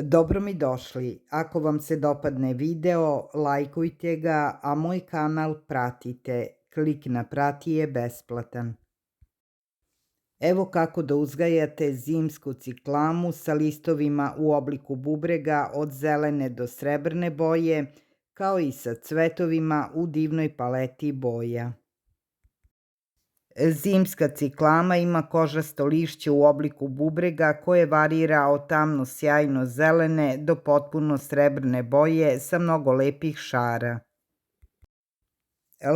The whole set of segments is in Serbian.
Dobro mi došli. Ako vam se dopadne video, lajkujte ga, a moj kanal pratite. Klik na prati je besplatan. Evo kako da uzgajate zimsku ciklamu sa listovima u obliku bubrega od zelene do srebrne boje, kao i sa cvetovima u divnoj paleti boja. Zimska ciklama ima kožasto lišće u obliku bubrega koje varira od tamno sjajno zelene do potpuno srebrne boje sa mnogo lepih šara.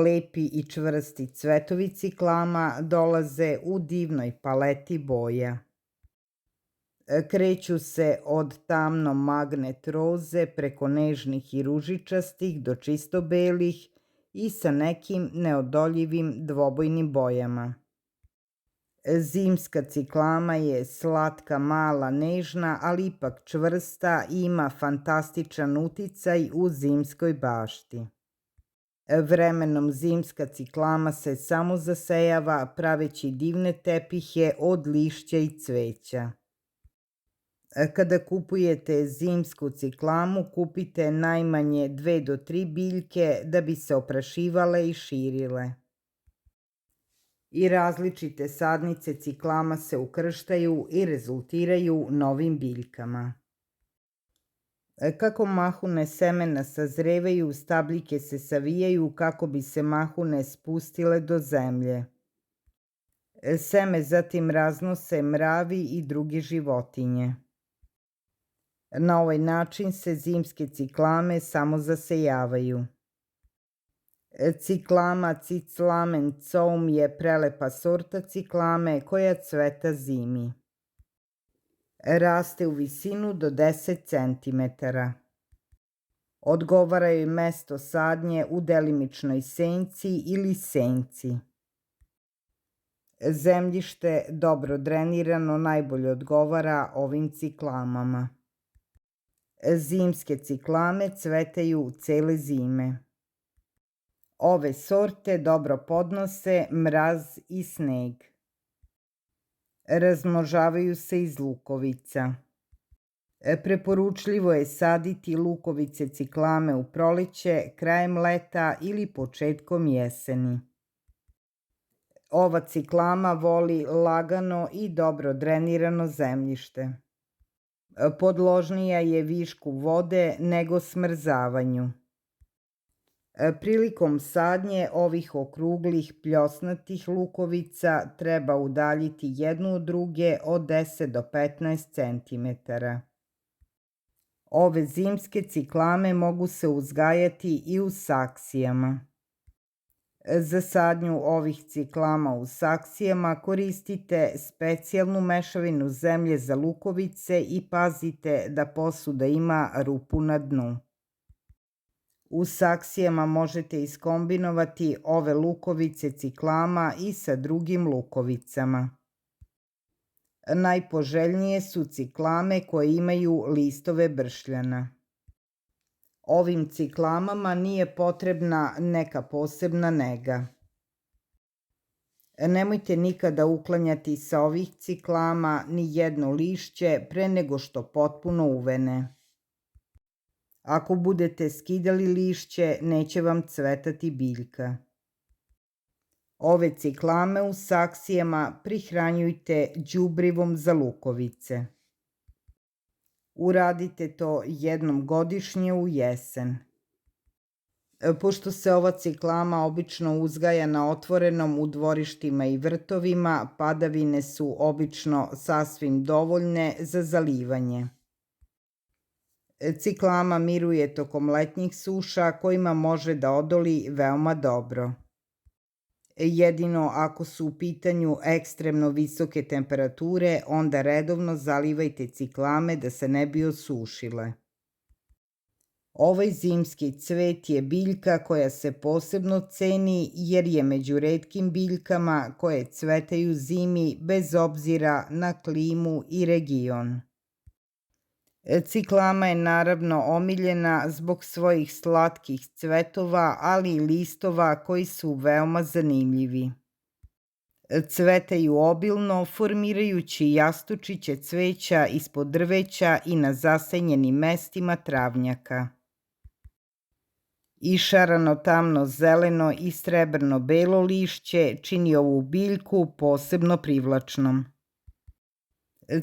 Lepi i čvrsti cvetovi ciklama dolaze u divnoj paleti boja. Kreću se od tamno magnet roze preko nežnih i ružičastih do čisto belih i sa nekim neodoljivim dvobojnim bojama. Zimska ciklama je slatka, mala, nežna, ali ipak čvrsta i ima fantastičan uticaj u zimskoj bašti. Vremenom zimska ciklama se samo zasejava praveći divne tepihe od lišća i cveća. Kada kupujete zimsku ciklamu, kupite najmanje 2 do 3 biljke da bi se oprašivale i širile. I različite sadnice ciklama se ukrštaju i rezultiraju novim biljkama. Kako mahune semena sazrevaju, stabljike se savijaju kako bi se mahune spustile do zemlje. Seme zatim raznose mravi i druge životinje. Na ovaj način se zimske ciklame samo zasejavaju. Ciklama Cyclamen coum je prelepa sorta ciklame koja cveta zimi. Raste u visinu do 10 cm. Odgovara joj mesto sadnje u delimičnoj senci ili senci. Zemljište dobro drenirano najbolje odgovara ovim ciklamama. Zimske ciklame cvetaju cele zime. Ove sorte dobro podnose mraz i sneg. Razmnožavaju se iz lukovica. Preporučljivo je saditi lukovice ciklame u proleće, krajem leta ili početkom jeseni. Ova ciklama voli lagano i dobro drenirano zemljište. Podložnija je višku vode nego smrzavanju. Prilikom sadnje ovih okruglih pljosnatih lukovica treba udaljiti jednu od druge od 10 do 15 cm. Ove zimske ciklame mogu se uzgajati i u saksijama. Za sadnju ovih ciklama u saksijama koristite specijalnu mešavinu zemlje za lukovice i pazite da posuda ima rupu na dnu. U saksijama možete iskombinovati ove lukovice ciklama i sa drugim lukovicama. Najpoželjnije su ciklame koje imaju listove bršljana. Ovim ciklamama nije potrebna neka posebna nega. Nemojte nikada uklanjati sa ovih ciklama ni jedno lišće pre nego što potpuno uvene. Ako budete skidali lišće, neće vam cvetati biljka. Ove ciklame u saksijama prihranjujte đubrivom za lukovice. Uradite to jednom godišnje u jesen. Pošto se ova ciklama obično uzgaja na otvorenom u dvorištima i vrtovima, padavine su obično sasvim dovoljne za zalivanje. Ciklama miruje tokom letnjih suša kojima može da odoli veoma dobro. Jedino ako su u pitanju ekstremno visoke temperature, onda redovno zalivajte ciklame da se ne bi osušile. Ovaj zimski cvet je biljka koja se posebno ceni jer je među retkim biljkama koje cvetaju zimi bez obzira na klimu i region. Ciklama je naravno omiljena zbog svojih slatkih cvetova, ali i listova koji su veoma zanimljivi. Cvetaju obilno, formirajući jastučiće cveća ispod drveća i na zasenjenim mestima travnjaka. Išarano tamno zeleno i srebrno belo lišće čini ovu biljku posebno privlačnom.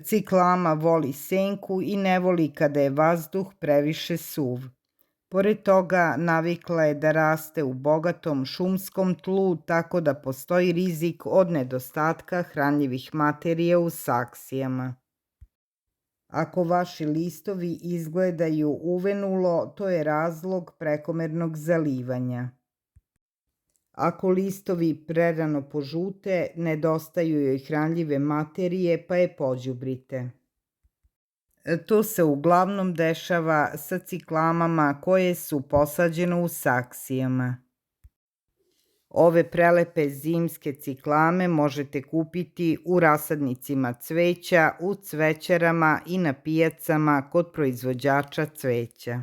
Ciklama voli senku i ne voli kada je vazduh previše suv. Pored toga, navikla je da raste u bogatom šumskom tlu, tako da postoji rizik od nedostatka hranljivih materija u saksijama. Ako vaši listovi izgledaju uvenulo, to je razlog prekomernog zalivanja. Ako listovi prerano požute, nedostaju joj hranljive materije, pa je pođubrite. To se uglavnom dešava sa ciklamama koje su posađene u saksijama. Ove prelepe zimske ciklame možete kupiti u rasadnicima cveća, u cvećarama i na pijacama kod proizvođača cveća.